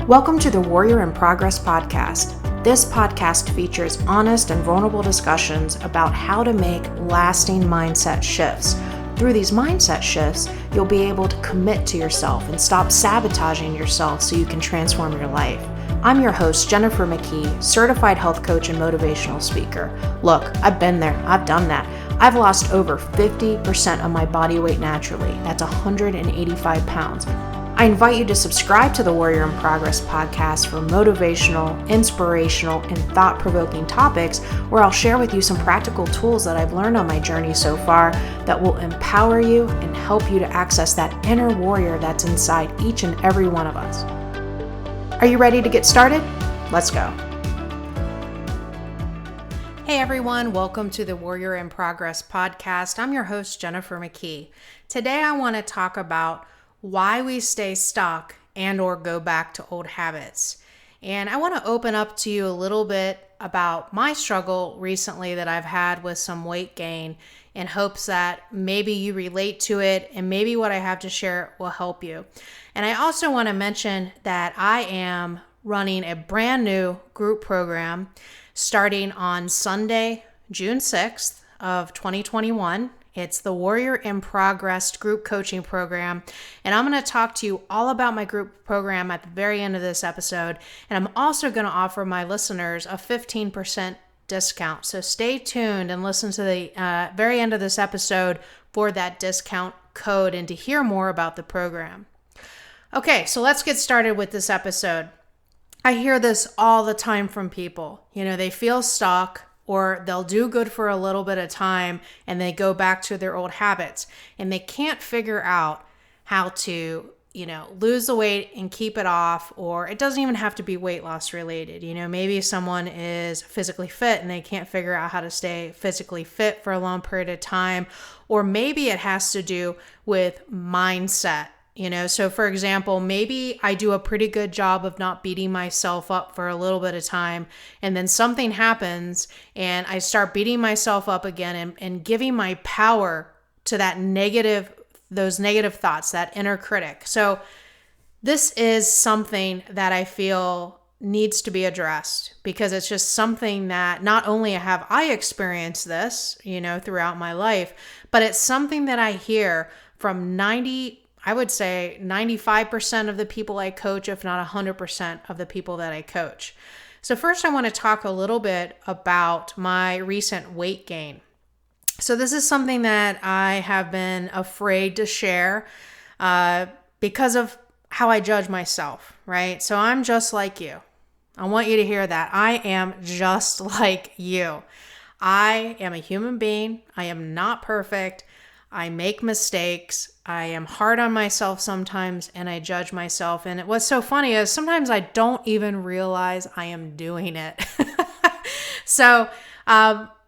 Welcome to the Warrior in Progress podcast. This podcast features honest and vulnerable discussions about how to make lasting mindset shifts. Through these mindset shifts, you'll be able to commit to yourself and stop sabotaging yourself so you can transform your life. I'm your host, Jennifer McKee, certified health coach and motivational speaker. Look, I've been there. I've done that. I've lost over 50% of my body weight naturally. That's 185 pounds. I invite you to subscribe to the Warrior in Progress podcast for motivational, inspirational, and thought-provoking topics where I'll share with you some practical tools that I've learned on my journey so far that will empower you and help you to access that inner warrior that's inside each and every one of us. Are you ready to get started? Let's go. Hey everyone, welcome to the Warrior in Progress podcast. I'm your host, Jennifer McKee. Today I want to talk about why we stay stuck and or go back to old habits. And I want to open up to you a little bit about my struggle recently that I've had with some weight gain in hopes that maybe you relate to it and maybe what I have to share will help you. And I also want to mention that I am running a brand new group program starting on Sunday, June 6th of 2021. It's the Warrior in Progress group coaching program. And I'm going to talk to you all about my group program at the very end of this episode. And I'm also going to offer my listeners a 15% discount. So stay tuned and listen to the very end of this episode for that discount code and to hear more about the program. Okay, so let's get started with this episode. I hear this all the time from people. You know, they feel stuck, or they'll do good for a little bit of time and they go back to their old habits and they can't figure out how to, lose the weight and keep it off, or it doesn't even have to be weight loss related. Maybe someone is physically fit and they can't figure out how to stay physically fit for a long period of time, or maybe it has to do with mindset. So for example, maybe I do a pretty good job of not beating myself up for a little bit of time, and then something happens and I start beating myself up again and giving my power to those negative thoughts, that inner critic. So this is something that I feel needs to be addressed, because it's just something that not only have I experienced this, throughout my life, but it's something that I hear from 95% of the people I coach, if not 100% of the people that I coach. So first I want to talk a little bit about my recent weight gain. So this is something that I have been afraid to share because of how I judge myself, right? So I'm just like you. I want you to hear that. I am just like you. I am a human being. I am not perfect. I make mistakes. I am hard on myself sometimes, and I judge myself. And what's so funny is sometimes I don't even realize I am doing it. So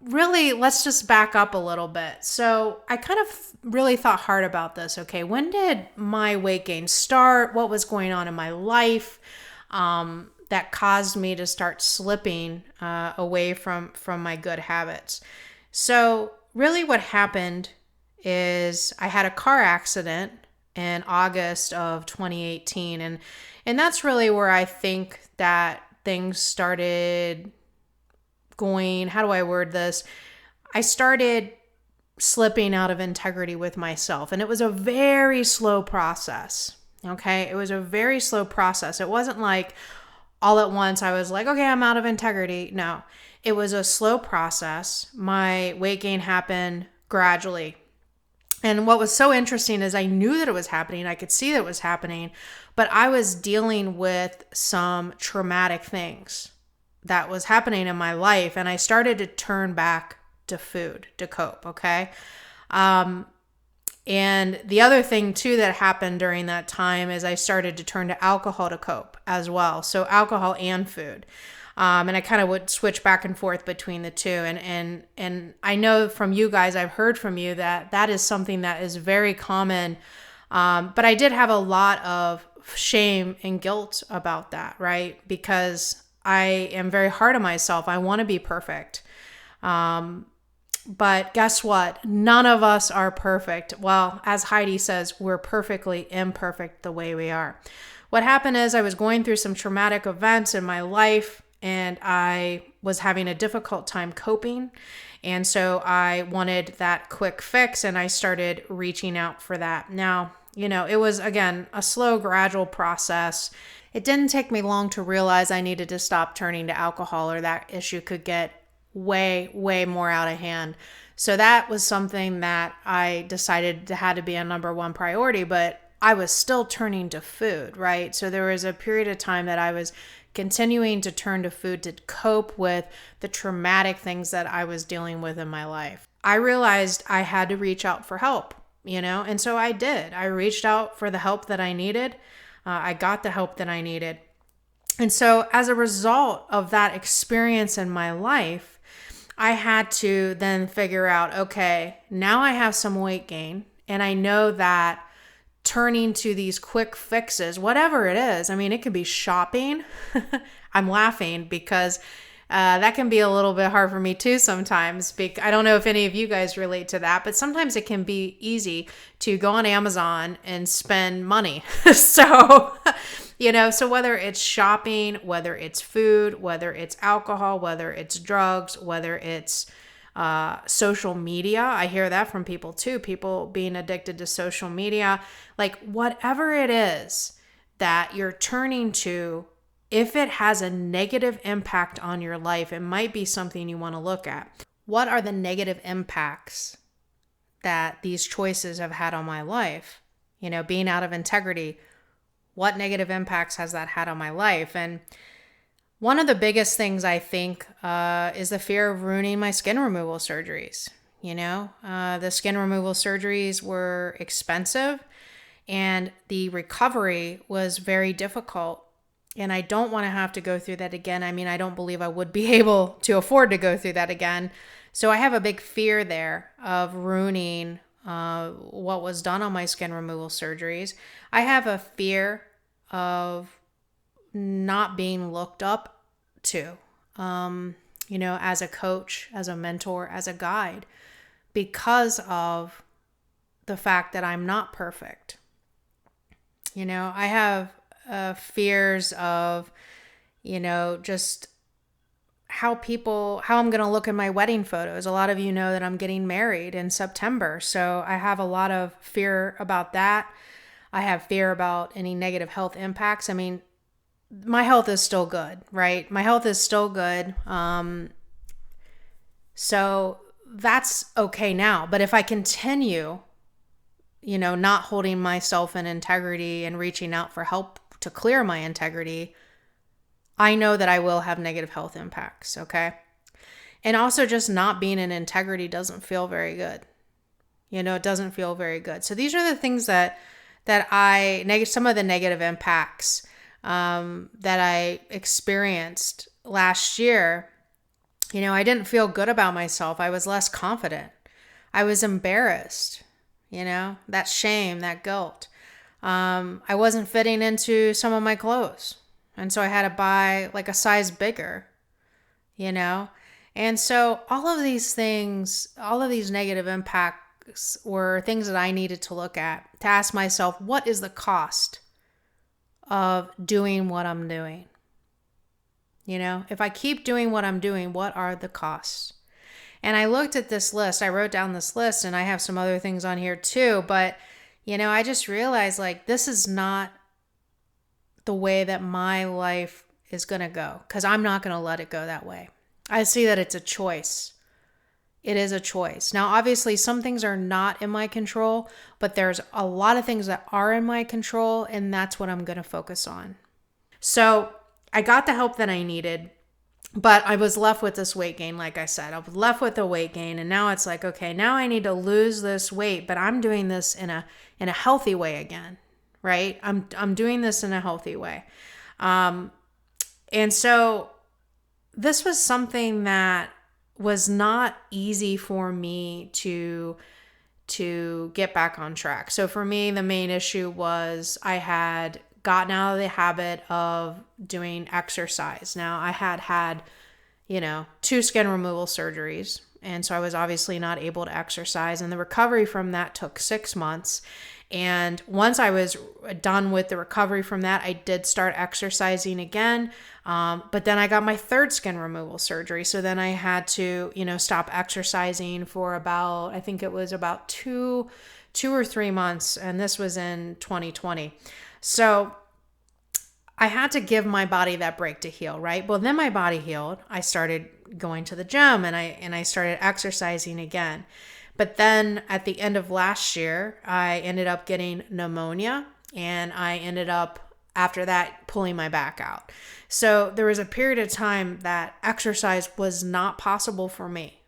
really, let's just back up a little bit. So I kind of really thought hard about this. Okay, when did my weight gain start? What was going on in my life that caused me to start slipping away from my good habits? So really what happened is I had a car accident in August of 2018. And that's really where I think that things started going, how do I word this? I started slipping out of integrity with myself. And it was a very slow process. Okay. It was a very slow process. It wasn't like all at once I was like, okay, I'm out of integrity. No, it was a slow process. My weight gain happened gradually. And what was so interesting is I knew that it was happening. I could see that it was happening, but I was dealing with some traumatic things that was happening in my life. And I started to turn back to food to cope. Okay. And the other thing too that happened during that time is I started to turn to alcohol to cope as well. So alcohol and food. And I kind of would switch back and forth between the two. And I know from you guys, I've heard from you that is something that is very common. But I did have a lot of shame and guilt about that, right? Because I am very hard on myself. I want to be perfect. But guess what? None of us are perfect. Well, as Heidi says, we're perfectly imperfect the way we are. what happened is I was going through some traumatic events in my life and I was having a difficult time coping. And so I wanted that quick fix and I started reaching out for that. Now, it was, again, a slow, gradual process. It didn't take me long to realize I needed to stop turning to alcohol or that issue could get way, way more out of hand. So that was something that I decided had to be a number one priority, but I was still turning to food, right? So there was a period of time that I was continuing to turn to food to cope with the traumatic things that I was dealing with in my life. I realized I had to reach out for help, and so I did. I reached out for the help that I needed. I got the help that I needed. And so as a result of that experience in my life, I had to then figure out, okay, now I have some weight gain and I know that turning to these quick fixes, whatever it is, it could be shopping. I'm laughing because that can be a little bit hard for me too sometimes. I don't know if any of you guys relate to that, but sometimes it can be easy to go on Amazon and spend money. So whether it's shopping, whether it's food, whether it's alcohol, whether it's drugs, whether it's social media. I hear that from people too, people being addicted to social media. Like whatever it is that you're turning to, if it has a negative impact on your life, it might be something you want to look at. What are the negative impacts that these choices have had on my life? Being out of integrity, what negative impacts has that had on my life? And one of the biggest things I think is the fear of ruining my skin removal surgeries. The skin removal surgeries were expensive and the recovery was very difficult. And I don't want to have to go through that again. I don't believe I would be able to afford to go through that again. So I have a big fear there of ruining what was done on my skin removal surgeries. I have a fear of not being looked up to, as a coach, as a mentor, as a guide, because of the fact that I'm not perfect. I have fears of, just how I'm going to look in my wedding photos. A lot of you know that I'm getting married in September. So I have a lot of fear about that. I have fear about any negative health impacts. My health is still good, right? My health is still good. So that's okay now. But if I continue, not holding myself in integrity and reaching out for help to clear my integrity, I know that I will have negative health impacts, okay? And also just not being in integrity doesn't feel very good. It doesn't feel very good. So these are the things that some of the negative impacts that I experienced last year. I didn't feel good about myself. I was less confident. I was embarrassed, that shame, that guilt. I wasn't fitting into some of my clothes. And so I had to buy like a size bigger, And so all of these things, all of these negative impacts were things that I needed to look at, to ask myself, what is the cost of doing what I'm doing? If I keep doing what I'm doing, what are the costs? And I looked at this list. I wrote down this list, and I have some other things on here too. But, I just realized this is not the way that my life is going to go, because I'm not going to let it go that way. I see that it's a choice. It is a choice. Now, obviously, some things are not in my control, but there's a lot of things that are in my control, and that's what I'm going to focus on. So I got the help that I needed, but I was left with this weight gain. Like I said, I was left with a weight gain, and now it's okay, now I need to lose this weight, but I'm doing this in a healthy way again, right? I'm doing this in a healthy way. And so this was something that was not easy for me to get back on track. So for me, the main issue was I had gotten out of the habit of doing exercise. Now I had 2 skin removal surgeries, And so I was obviously not able to exercise. And the recovery from that took 6 months. And once I was done with the recovery from that, I did start exercising again. But then I got my third skin removal surgery. So then I had to, stop exercising for about, I think it was about two or 3 months. And this was in 2020. So I had to give my body that break to heal, right? Well, then my body healed. I started going to the gym and I started exercising again. But then at the end of last year, I ended up getting pneumonia, and I ended up, after that, pulling my back out. So there was a period of time that exercise was not possible for me,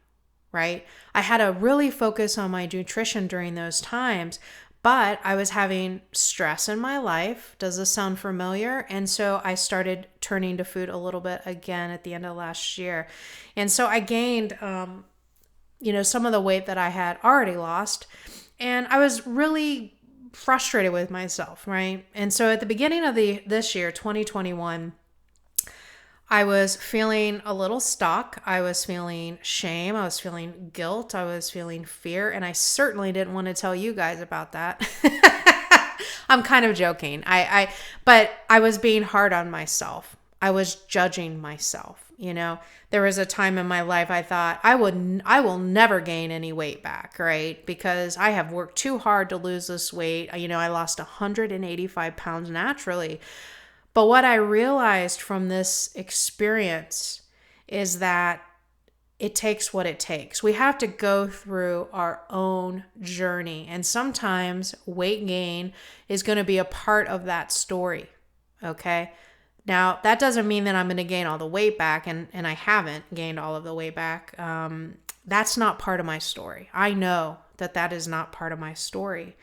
right? I had to really focus on my nutrition during those times, but I was having stress in my life. Does this sound familiar? And so I started turning to food a little bit again at the end of last year. And so I gained, some of the weight that I had already lost. And I was really frustrated with myself, right? And so at the beginning of this year, 2021, I was feeling a little stuck. I was feeling shame. I was feeling guilt. I was feeling fear. And I certainly didn't want to tell you guys about that. I'm kind of joking. But I was being hard on myself. I was judging myself. There was a time in my life I thought I will never gain any weight back, right? Because I have worked too hard to lose this weight. I lost 185 pounds naturally. But what I realized from this experience is that it takes what it takes. We have to go through our own journey. And sometimes weight gain is going to be a part of that story. Okay. Now, that doesn't mean that I'm going to gain all the weight back. And I haven't gained all of the weight back. That's not part of my story. I know that is not part of my story.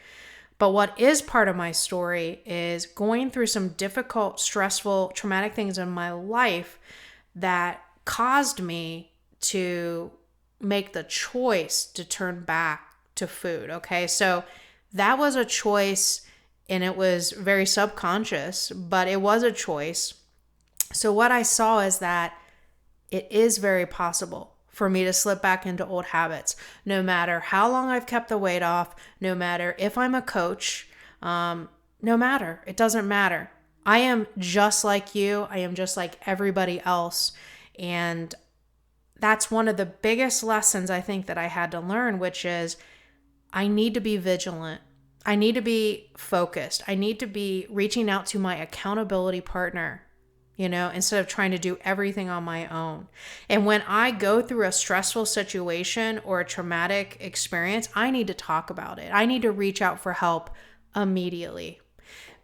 But what is part of my story is going through some difficult, stressful, traumatic things in my life that caused me to make the choice to turn back to food. Okay, so that was a choice, and it was very subconscious, but it was a choice. So what I saw is that it is very possible for me to slip back into old habits, no matter how long I've kept the weight off, no matter if I'm a coach, no matter, it doesn't matter. I am just like you. I am just like everybody else. And that's one of the biggest lessons I think that I had to learn, which is I need to be vigilant. I need to be focused. I need to be reaching out to my accountability partner, instead of trying to do everything on my own. And when I go through a stressful situation or a traumatic experience, I need to talk about it. I need to reach out for help immediately.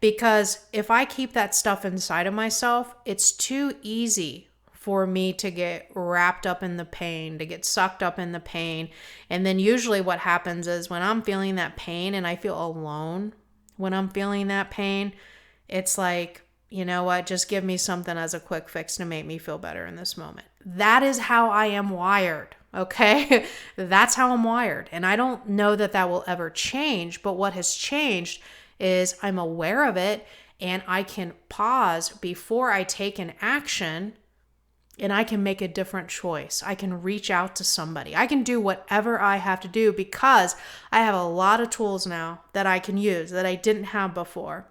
Because if I keep that stuff inside of myself, it's too easy for me to get wrapped up in the pain, to get sucked up in the pain. And then usually what happens is when I'm feeling that pain and I feel alone when I'm feeling that pain, it's like, you know what, just give me something as a quick fix to make me feel better in this moment. That is how I am wired, okay? That's how I'm wired. And I don't know that will ever change, but what has changed is I'm aware of it and I can pause before I take an action and I can make a different choice. I can reach out to somebody. I can do whatever I have to do because I have a lot of tools now that I can use that I didn't have before.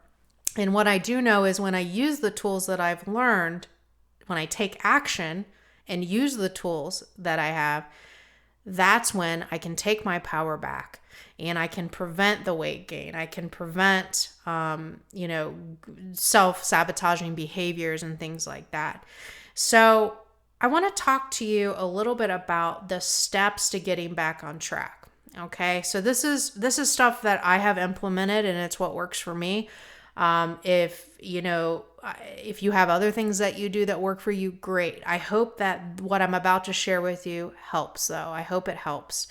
And what I do know is when I use the tools that I've learned, when I take action and use the tools that I have, that's when I can take my power back and I can prevent the weight gain. I can prevent, self-sabotaging behaviors and things like that. So I want to talk to you a little bit about the steps to getting back on track. Okay, so this is stuff that I have implemented and it's what works for me. If you have other things that you do that work for you, great. I hope that what I'm about to share with you helps, though. I hope it helps.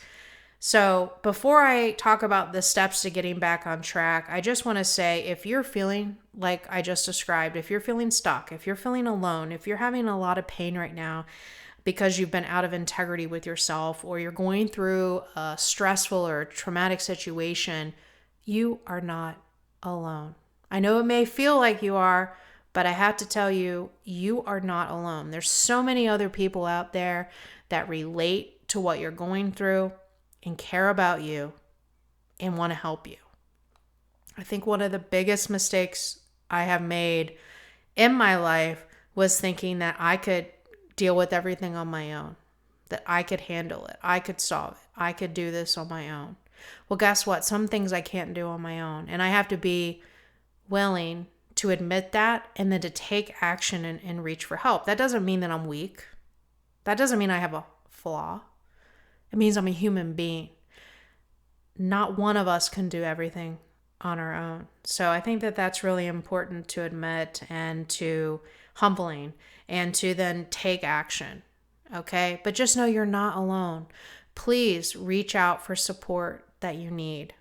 So before I talk about the steps to getting back on track, I just want to say, if you're feeling like I just described, if you're feeling stuck, if you're feeling alone, if you're having a lot of pain right now because you've been out of integrity with yourself, or you're going through a stressful or traumatic situation, you are not alone. I know it may feel like you are, but I have to tell you, you are not alone. There's so many other people out there that relate to what you're going through and care about you and want to help you. I think one of the biggest mistakes I have made in my life was thinking that I could deal with everything on my own, that I could handle it, I could solve it, I could do this on my own. Well, guess what? Some things I can't do on my own, and I have to be willing to admit that and then to take action and reach for help. That doesn't mean that I'm weak. That doesn't mean I have a flaw. It means I'm a human being. Not one of us can do everything on our own. So I think that that's really important to admit and to humbling and to then take action. Okay? But just know you're not alone. Please reach out for support that you need.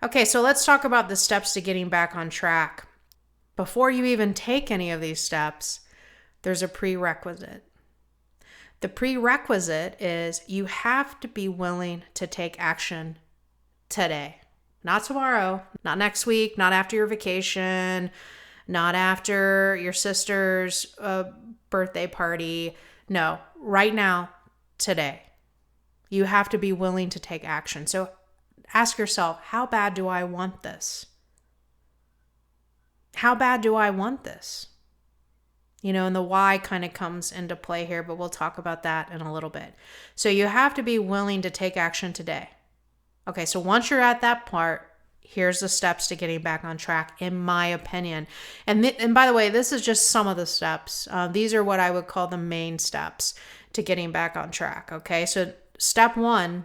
Okay, so let's talk about the steps to getting back on track. Before you even take any of these steps, there's a prerequisite. The prerequisite is you have to be willing to take action today. Not tomorrow, not next week, not after your vacation, not after your sister's birthday party. No, right now, today. You have to be willing to take action. So ask yourself, how bad do I want this? How bad do I want this? And the why kind of comes into play here, but we'll talk about that in a little bit. So you have to be willing to take action today. Okay, so once you're at that part, here's the steps to getting back on track, in my opinion. And by the way, this is just some of the steps. These are what I would call the main steps to getting back on track. Okay, so step one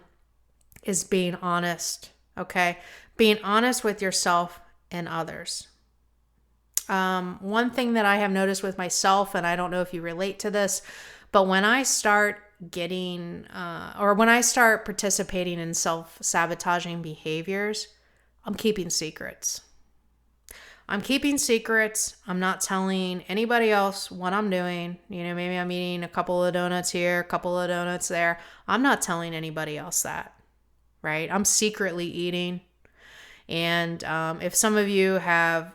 is being honest. Okay, being honest with yourself and others. One thing that I have noticed with myself, and I don't know if you relate to this, but when I start when I start participating in self-sabotaging behaviors, I'm keeping secrets. I'm not telling anybody else what I'm doing. Maybe I'm eating a couple of donuts here, a couple of donuts there. I'm not telling anybody else that, right? I'm secretly eating. And if some of you have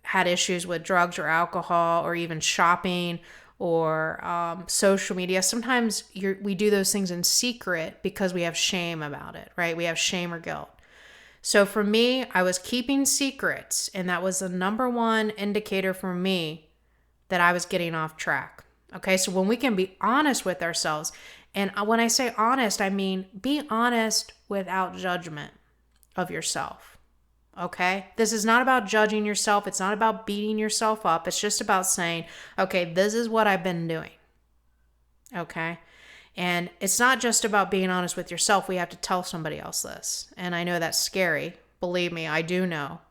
had issues with drugs or alcohol or even shopping or social media, sometimes we do those things in secret because we have shame about it, right? We have shame or guilt. So for me, I was keeping secrets, and that was the number one indicator for me that I was getting off track. Okay, so when we can be honest with ourselves, and when I say honest, I mean be honest without judgment of yourself. Okay, this is not about judging yourself. It's not about beating yourself up. It's just about saying, okay, this is what I've been doing. Okay. And it's not just about being honest with yourself. We have to tell somebody else this. And I know that's scary. Believe me, I do know.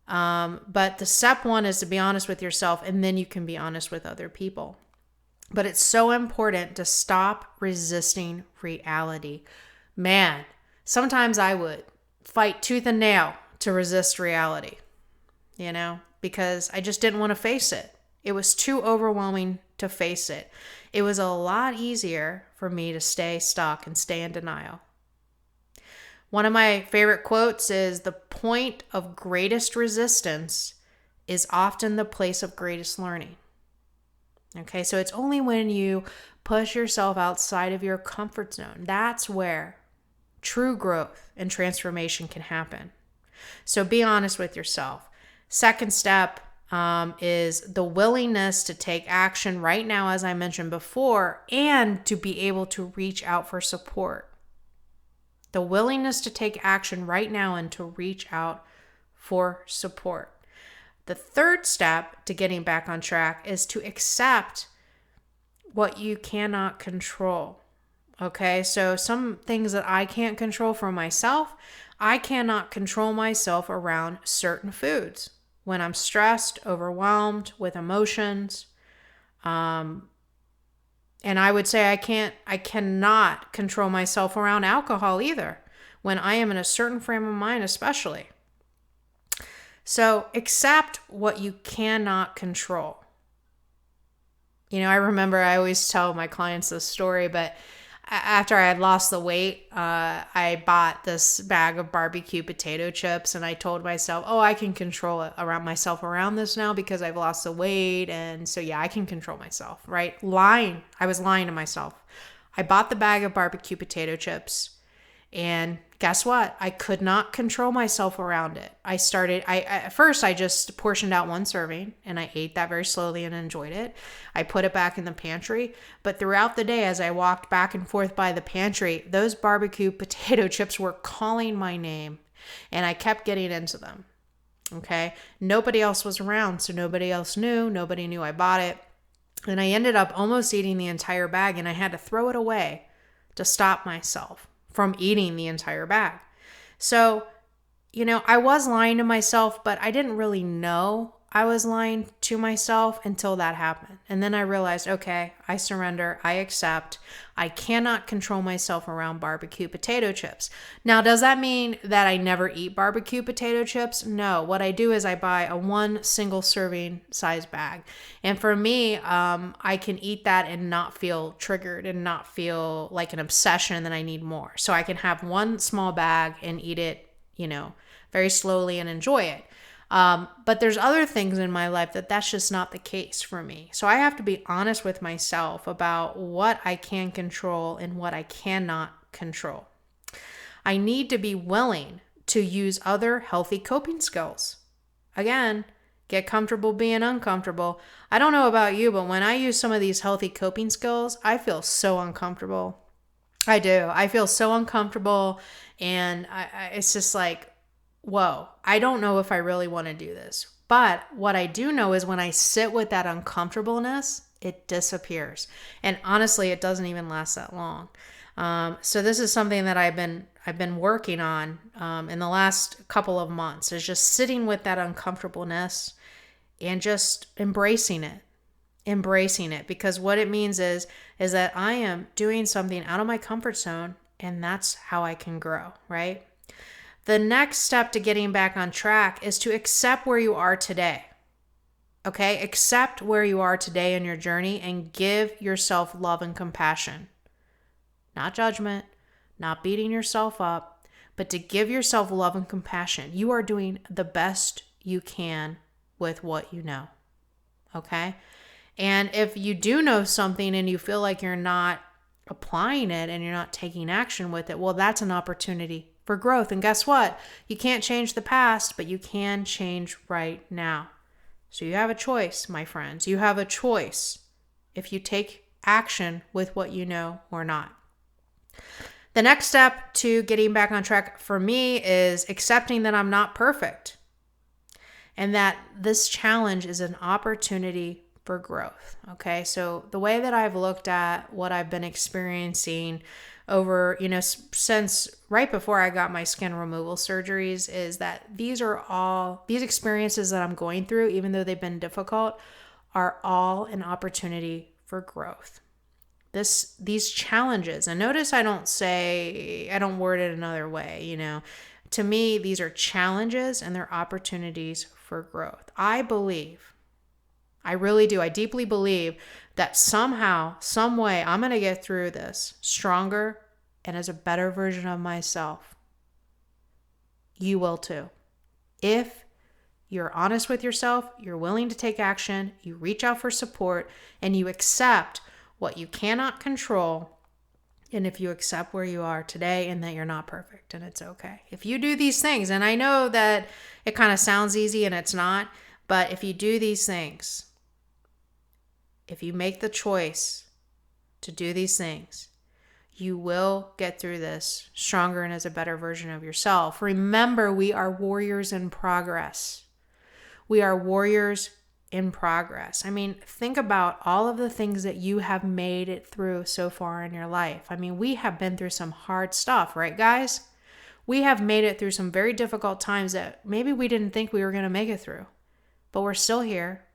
But the step one is to be honest with yourself, and then you can be honest with other people. But it's so important to stop resisting reality. Man, sometimes I would fight tooth and nail to resist reality, because I just didn't want to face it. It was too overwhelming to face it. It was a lot easier for me to stay stuck and stay in denial. One of my favorite quotes is, "The point of greatest resistance is often the place of greatest learning." Okay, so it's only when you push yourself outside of your comfort zone, that's where true growth and transformation can happen. So be honest with yourself. Second step is the willingness to take action right now, as I mentioned before, and to be able to reach out for support. The willingness to take action right now and to reach out for support. The third step to getting back on track is to accept what you cannot control. Okay, so some things that I can't control for myself, I cannot control myself around certain foods. When I'm stressed, overwhelmed with emotions, and I would say I cannot control myself around alcohol either, when I am in a certain frame of mind especially. So accept what you cannot control. I remember I always tell my clients this story, but after I had lost the weight, I bought this bag of barbecue potato chips, and I told myself, I can control it around this now because I've lost the weight. And so, yeah, I can control myself, right? I was lying to myself. I bought the bag of barbecue potato chips, and guess what? I could not control myself around it. At first I just portioned out one serving and I ate that very slowly and enjoyed it. I put it back in the pantry, but throughout the day as I walked back and forth by the pantry, those barbecue potato chips were calling my name and I kept getting into them. Okay. Nobody else was around, so nobody else knew. Nobody knew I bought it. And I ended up almost eating the entire bag, and I had to throw it away to stop myself from eating the entire bag. So, I was lying to myself, but I didn't really know I was lying to myself until that happened. And then I realized, okay, I surrender, I accept. I cannot control myself around barbecue potato chips. Now, does that mean that I never eat barbecue potato chips? No. What I do is I buy a one single serving size bag. And for me, I can eat that and not feel triggered and not feel like an obsession that I need more. So I can have one small bag and eat it, very slowly and enjoy it. But there's other things in my life that's just not the case for me. So I have to be honest with myself about what I can control and what I cannot control. I need to be willing to use other healthy coping skills. Again, get comfortable being uncomfortable. I don't know about you, but when I use some of these healthy coping skills, I feel so uncomfortable. I do. I feel so uncomfortable, and it's just like, whoa, I don't know if I really want to do this. But what I do know is when I sit with that uncomfortableness, it disappears. And honestly, it doesn't even last that long. So this is something that I've been working on in the last couple of months, is just sitting with that uncomfortableness and just embracing it. Because what it means is that I am doing something out of my comfort zone, and that's how I can grow, right? The next step to getting back on track is to accept where you are today. Okay? Accept where you are today in your journey and give yourself love and compassion. Not judgment, not beating yourself up, but to give yourself love and compassion. You are doing the best you can with what you know. Okay? And if you do know something and you feel like you're not applying it and you're not taking action with it, well, that's an opportunity for growth. And guess what? You can't change the past, but you can change right now. So you have a choice, my friends. You have a choice if you take action with what you know or not. The next step to getting back on track for me is accepting that I'm not perfect and that this challenge is an opportunity for growth. Okay. So the way that I've looked at what I've been experiencing over, since right before I got my skin removal surgeries, is that these experiences that I'm going through, even though they've been difficult, are all an opportunity for growth. These challenges, and notice I don't word it another way, to me, these are challenges and they're opportunities for growth. I really do. I deeply believe that somehow, some way, I'm going to get through this stronger and as a better version of myself. You will too. If you're honest with yourself, you're willing to take action, you reach out for support, and you accept what you cannot control, and if you accept where you are today and that you're not perfect and it's okay. If you do these things, and I know that it kind of sounds easy and it's not, but if you do these things, if you make the choice to do these things, you will get through this stronger and as a better version of yourself. Remember, we are warriors in progress. We are warriors in progress. I mean, think about all of the things that you have made it through so far in your life. I mean, we have been through some hard stuff, right, guys? We have made it through some very difficult times that maybe we didn't think we were going to make it through. But we're still here.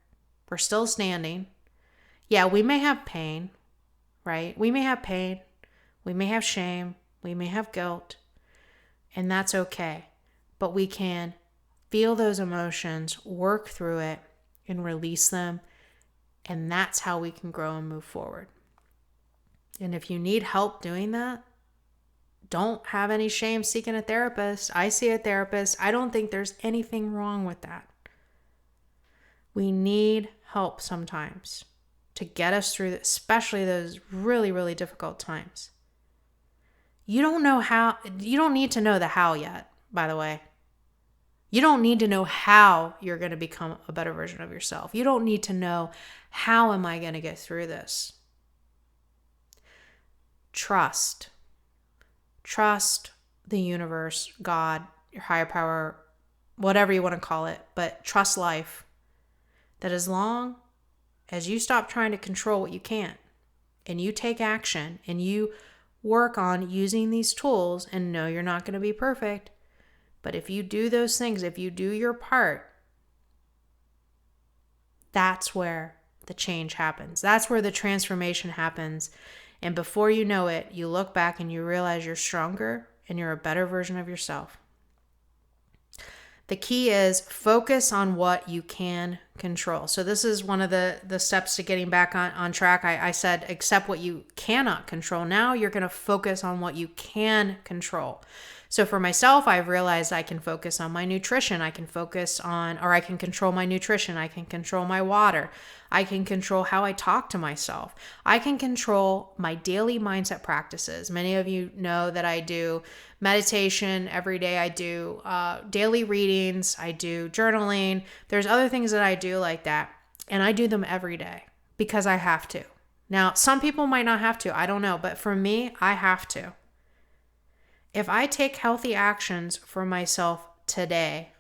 We're still standing. Yeah, we may have pain, right? We may have pain. We may have shame. We may have guilt. And that's okay. But we can feel those emotions, work through it, and release them. And that's how we can grow and move forward. And if you need help doing that, don't have any shame seeking a therapist. I see a therapist. I don't think there's anything wrong with that. We need help sometimes. to get us through, especially those really, really difficult times. You don't need to know the how yet, by the way. You don't need to know how you're going to become a better version of yourself. You don't need to know, how am I going to get through this? Trust. Trust the universe, God, your higher power, whatever you want to call it, but trust life. That as long as you stop trying to control what you can't, and you take action, and you work on using these tools, and no, you're not going to be perfect, but if you do those things, if you do your part, that's where the change happens. That's where the transformation happens. And before you know it, you look back and you realize you're stronger and you're a better version of yourself. The key is focus on what you can control. So this is one of the steps to getting back on track. I said, accept what you cannot control. Now you're going to focus on what you can control. So for myself, I've realized I can focus on my nutrition. I can control my nutrition. I can control my water. I can control how I talk to myself. I can control my daily mindset practices. Many of you know that I do meditation every day. I do daily readings. I do journaling. There's other things that I do like that. And I do them every day because I have to. Now, some people might not have to. I don't know. But for me, I have to. If I take healthy actions for myself today,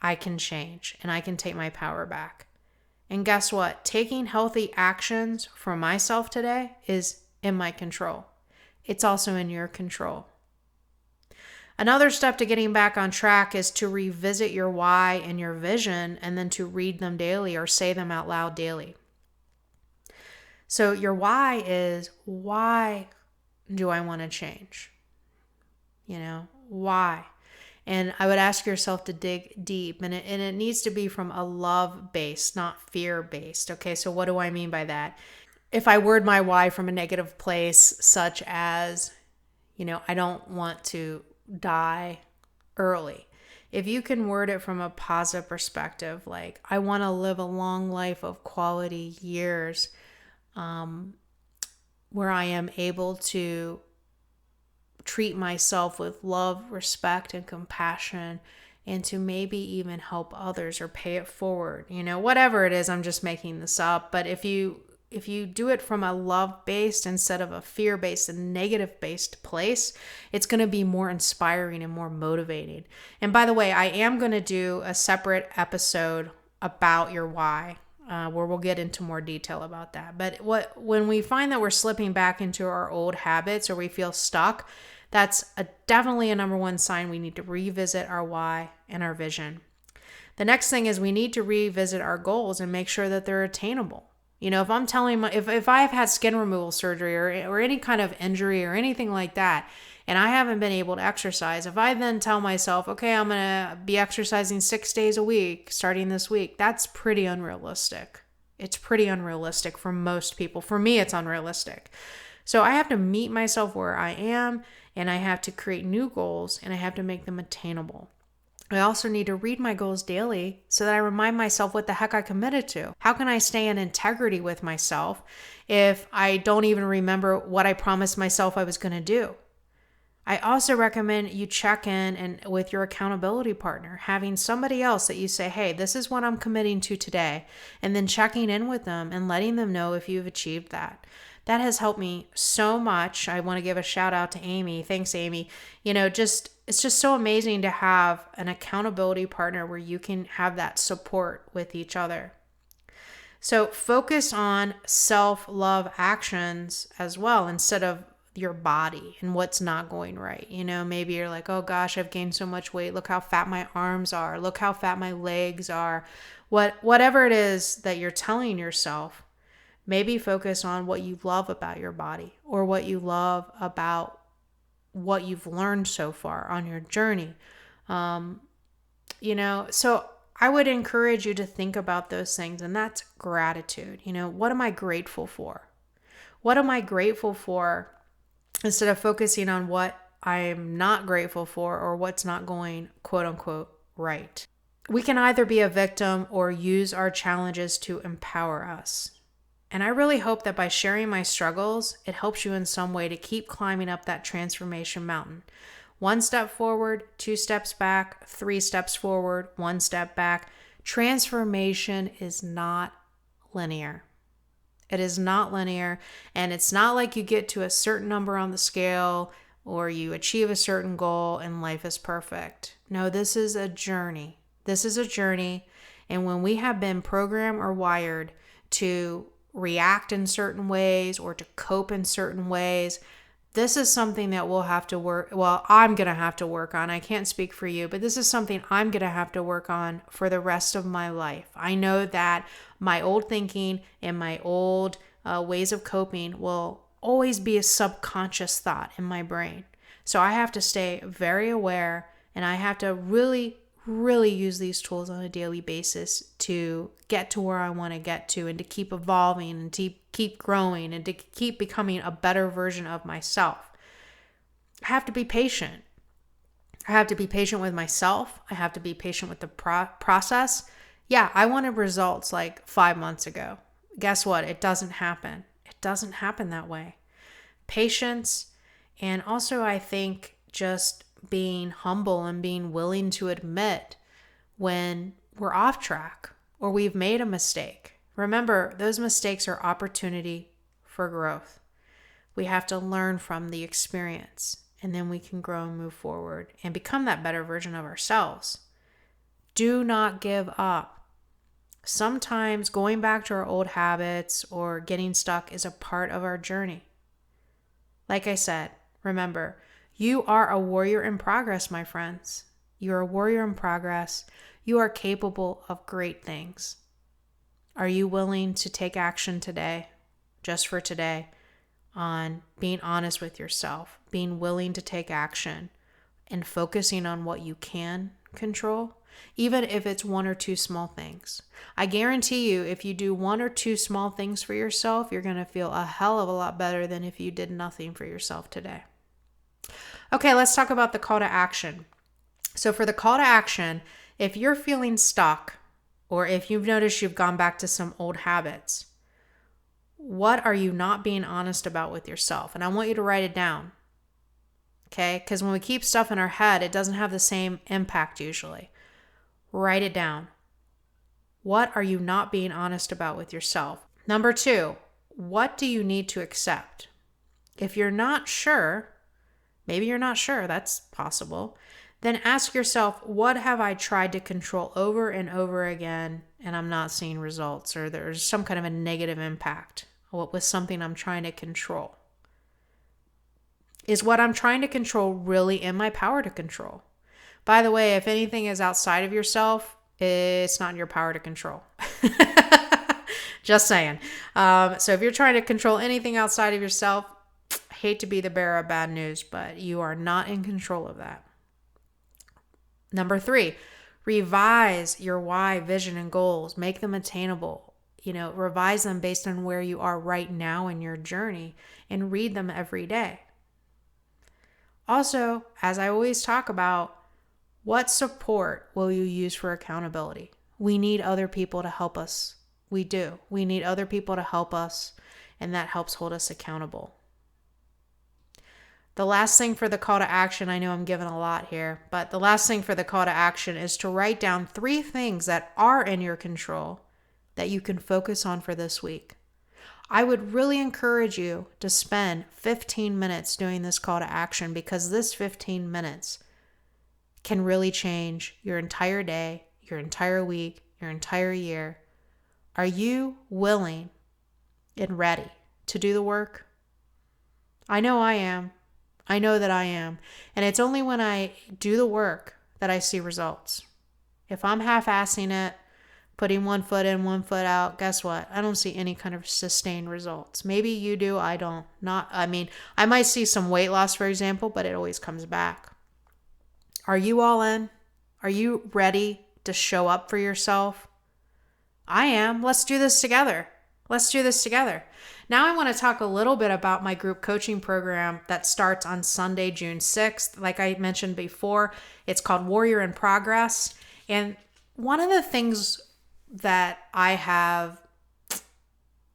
I can change and I can take my power back. And guess what? Taking healthy actions for myself today is in my control. It's also in your control. Another step to getting back on track is to revisit your why and your vision, and then to read them daily or say them out loud daily. So your why is, why do I want to change? Why? And I would ask yourself to dig deep, and it needs to be from a love-based, not fear-based. Okay, so what do I mean by that? If I word my why from a negative place, such as, I don't want to die early. If you can word it from a positive perspective, like, I want to live a long life of quality years, where I am able to treat myself with love, respect, and compassion, and to maybe even help others or pay it forward. Whatever it is, I'm just making this up. But if you do it from a love-based instead of a fear-based and negative-based place, it's going to be more inspiring and more motivating. And by the way, I am going to do a separate episode about your why, where we'll get into more detail about that. But when we find that we're slipping back into our old habits or we feel stuck, that's definitely a number one sign we need to revisit our why and our vision. The next thing is we need to revisit our goals and make sure that they're attainable. If I'm telling if I have had skin removal surgery or any kind of injury or anything like that, and I haven't been able to exercise, if I then tell myself, okay, I'm going to be exercising 6 days a week starting this week, that's pretty unrealistic. It's pretty unrealistic for most people. For me, it's unrealistic. So I have to meet myself where I am, and I have to create new goals, and I have to make them attainable. I also need to read my goals daily so that I remind myself what the heck I committed to. How can I stay in integrity with myself if I don't even remember what I promised myself I was going to do? I also recommend you check in with your accountability partner, having somebody else that you say, hey, this is what I'm committing to today, and then checking in with them and letting them know if you've achieved that. That has helped me so much. I want to give a shout out to Amy. Thanks, Amy. It's just so amazing to have an accountability partner where you can have that support with each other. So focus on self-love actions as well instead of your body and what's not going right. Maybe you're like, oh gosh, I've gained so much weight. Look how fat my arms are. Look how fat my legs are. Whatever it is that you're telling yourself, maybe focus on what you love about your body or what you love about what you've learned so far on your journey. So I would encourage you to think about those things, and that's gratitude. What am I grateful for? What am I grateful for instead of focusing on what I'm not grateful for or what's not going, quote unquote, right? We can either be a victim or use our challenges to empower us. And I really hope that by sharing my struggles, it helps you in some way to keep climbing up that transformation mountain. 1 step forward, 2 steps back, 3 steps forward, 1 step back. Transformation is not linear. It is not linear, and it's not like you get to a certain number on the scale or you achieve a certain goal and life is perfect. No, this is a journey. This is a journey, and when we have been programmed or wired to react in certain ways or to cope in certain ways, this is something that we'll have to work. Well, I'm going to have to work on. I can't speak for you, but this is something I'm going to have to work on for the rest of my life. I know that my old thinking and my old ways of coping will always be a subconscious thought in my brain. So I have to stay very aware, and I have to really use these tools on a daily basis to get to where I want to get to, and to keep evolving and to keep growing and to keep becoming a better version of myself. I have to be patient. I have to be patient with myself. I have to be patient with the process. Yeah, I wanted results like 5 months ago. Guess what? It doesn't happen. It doesn't happen that way. Patience, and also I think just being humble and being willing to admit when we're off track or we've made a mistake. Remember, those mistakes are opportunity for growth. We have to learn from the experience, and then we can grow and move forward and become that better version of ourselves. Do not give up. Sometimes going back to our old habits or getting stuck is a part of our journey. Like I said, remember, you are a warrior in progress, my friends. You're a warrior in progress. You are capable of great things. Are you willing to take action today, just for today, on being honest with yourself, being willing to take action, and focusing on what you can control, even if it's 1 or 2 small things? I guarantee you, if you do 1 or 2 small things for yourself, you're going to feel a hell of a lot better than if you did nothing for yourself today. Okay, let's talk about the call to action. So for the call to action, if you're feeling stuck, or if you've noticed you've gone back to some old habits, what are you not being honest about with yourself? And I want you to write it down. Okay? Because when we keep stuff in our head, it doesn't have the same impact usually. Write it down. What are you not being honest about with yourself? Number 2, what do you need to accept? If you're not sure, maybe you're not sure, that's possible, then ask yourself, what have I tried to control over and over again and I'm not seeing results, or there's some kind of a negative impact with something I'm trying to control? Is what I'm trying to control really in my power to control? By the way, if anything is outside of yourself, it's not in your power to control. Just saying. So if you're trying to control anything outside of yourself, I hate to be the bearer of bad news, but you are not in control of that. Number 3, revise your why, vision, and goals. Make them attainable. Revise them based on where you are right now in your journey, and read them every day. Also, as I always talk about, what support will you use for accountability? We need other people to help us. We do. We need other people to help us, and that helps hold us accountable. The last thing for the call to action, I know I'm giving a lot here, but the last thing for the call to action is to write down 3 things that are in your control that you can focus on for this week. I would really encourage you to spend 15 minutes doing this call to action, because this 15 minutes can really change your entire day, your entire week, your entire year. Are you willing and ready to do the work? I know I am. I know that I am. And it's only when I do the work that I see results. If I'm half-assing it, putting 1 foot in, 1 foot out, guess what? I don't see any kind of sustained results. Maybe you do, I don't. I might see some weight loss, for example, but it always comes back. Are you all in? Are you ready to show up for yourself? I am. Let's do this together. Now I want to talk a little bit about my group coaching program that starts on Sunday, June 6th. Like I mentioned before, it's called Warrior in Progress. And one of the things that I have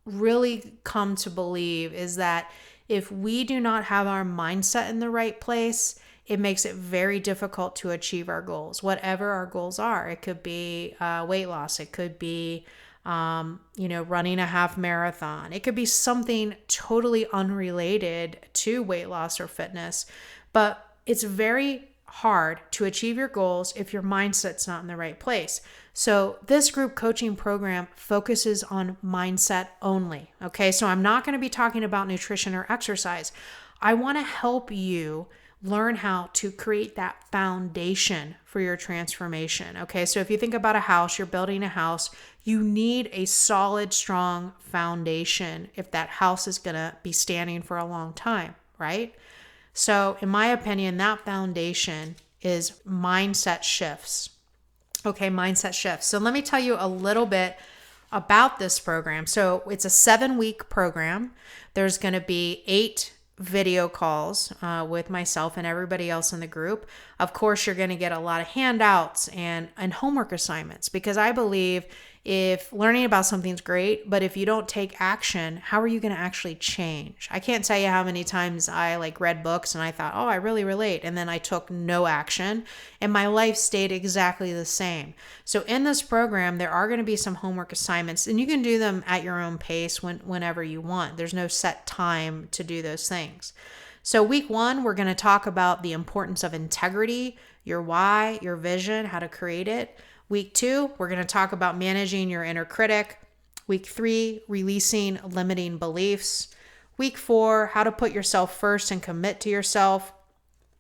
really come to believe is that if we do not have our mindset in the right place, it makes it very difficult to achieve our goals, whatever our goals are. It could be weight loss. It could be, running a half marathon. It could be something totally unrelated to weight loss or fitness. But it's very hard to achieve your goals if your mindset's not in the right place. So this group coaching program focuses on mindset only. Okay, so I'm not going to be talking about nutrition or exercise. I want to help you learn how to create that foundation for your transformation. Okay, so if you think about a house, you're building a house, you need a solid, strong foundation if that house is going to be standing for a long time, right? So in my opinion, that foundation is mindset shifts. Okay, mindset shifts. So let me tell you a little bit about this program. So it's a 7-week program. There's going to be 8 video calls with myself and everybody else in the group. Of course, you're going to get a lot of handouts and homework assignments, because I believe if learning about something's great, but if you don't take action, how are you going to actually change? I can't tell you how many times I read books and I thought, oh, I really relate. And then I took no action and my life stayed exactly the same. So in this program, there are going to be some homework assignments, and you can do them at your own pace whenever you want. There's no set time to do those things. So week 1, we're going to talk about the importance of integrity, your why, your vision, how to create it. Week 2, we're going to talk about managing your inner critic. Week 3, releasing limiting beliefs. Week 4, how to put yourself first and commit to yourself.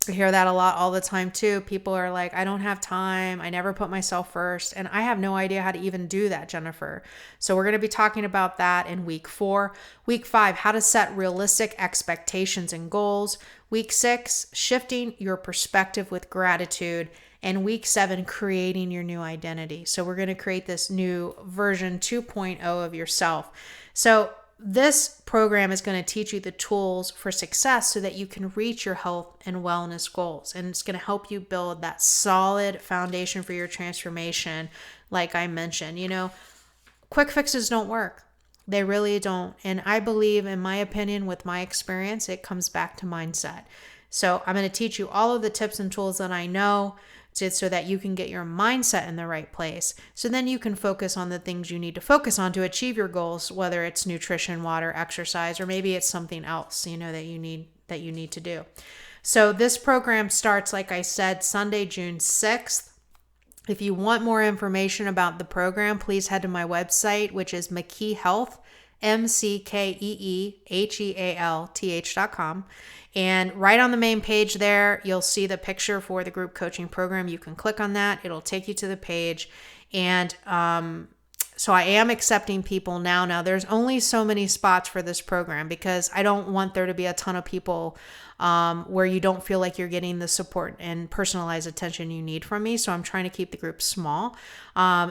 I hear that a lot all the time too. People are like, I don't have time. I never put myself first. And I have no idea how to even do that, Jennifer. So we're going to be talking about that in week 4. Week 5, how to set realistic expectations and goals. Week 6, shifting your perspective with gratitude. And week 7, creating your new identity. So we're going to create this new version 2.0 of yourself. So this program is going to teach you the tools for success so that you can reach your health and wellness goals. And it's going to help you build that solid foundation for your transformation. Like I mentioned, quick fixes don't work. They really don't. And I believe, in my opinion, with my experience, it comes back to mindset. So I'm going to teach you all of the tips and tools that I know, so that you can get your mindset in the right place. So then you can focus on the things you need to focus on to achieve your goals, whether it's nutrition, water, exercise, or maybe it's something else, that you need to do. So this program starts, like I said, Sunday, June 6th. If you want more information about the program, please head to my website, which is McKee Health, McKeehealth.com. And right on the main page there, you'll see the picture for the group coaching program. You can click on that. It'll take you to the page. And so I am accepting people now. Now, there's only so many spots for this program because I don't want there to be a ton of people where you don't feel like you're getting the support and personalized attention you need from me. So I'm trying to keep the group small.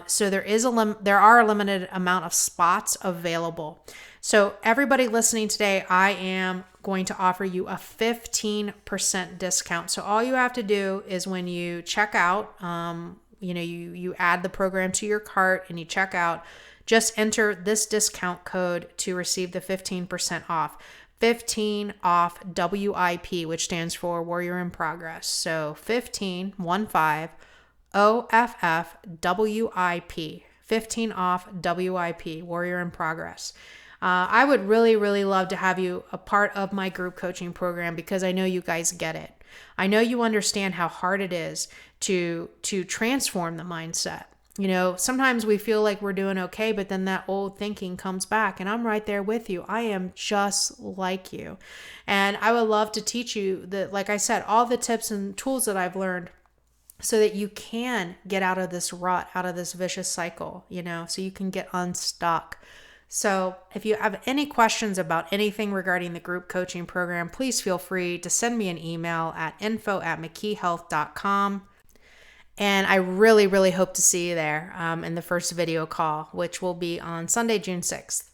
So there are a limited amount of spots available. So everybody listening today, I am going to offer you a 15% discount. So all you have to do is when you check out, you add the program to your cart and you check out, just enter this discount code to receive the 15% off. 15 off WIP, which stands for Warrior in Progress. So 15 OFF WIP. 15 off WIP, Warrior in Progress. I would really, really love to have you a part of my group coaching program because I know you guys get it. I know you understand how hard it is to transform the mindset. Sometimes we feel like we're doing okay, but then that old thinking comes back, and I'm right there with you. I am just like you. And I would love to teach you like I said, all the tips and tools that I've learned so that you can get out of this rut, out of this vicious cycle, so you can get unstuck. So if you have any questions about anything regarding the group coaching program, please feel free to send me an email at info@mckeehealth.com. And I really, really hope to see you there in the first video call, which will be on Sunday, June 6th.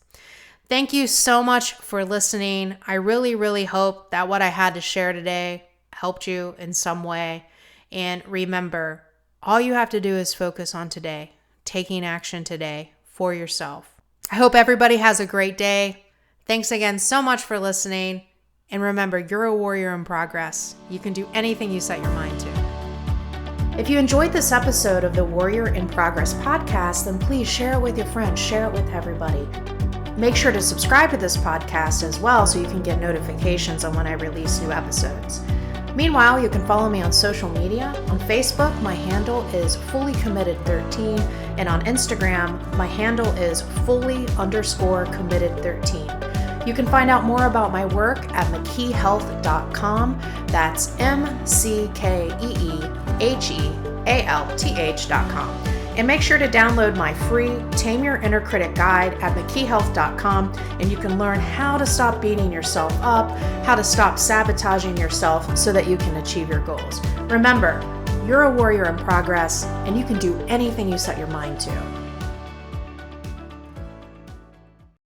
Thank you so much for listening. I really, really hope that what I had to share today helped you in some way. And remember, all you have to do is focus on today, taking action today for yourself. I hope everybody has a great day. Thanks again so much for listening. And remember, you're a warrior in progress. You can do anything you set your mind to. If you enjoyed this episode of the Warrior in Progress podcast, then please share it with your friends, share it with everybody. Make sure to subscribe to this podcast as well so you can get notifications on when I release new episodes. Meanwhile, you can follow me on social media. On Facebook, my handle is fullycommitted13, and on Instagram, my handle is fully_committed13. You can find out more about my work at mckeehealth.com. That's MCKEEHEALTH.com. And make sure to download my free Tame Your Inner Critic guide at mckeehealth.com, and you can learn how to stop beating yourself up, how to stop sabotaging yourself so that you can achieve your goals. Remember, you're a warrior in progress, and you can do anything you set your mind to.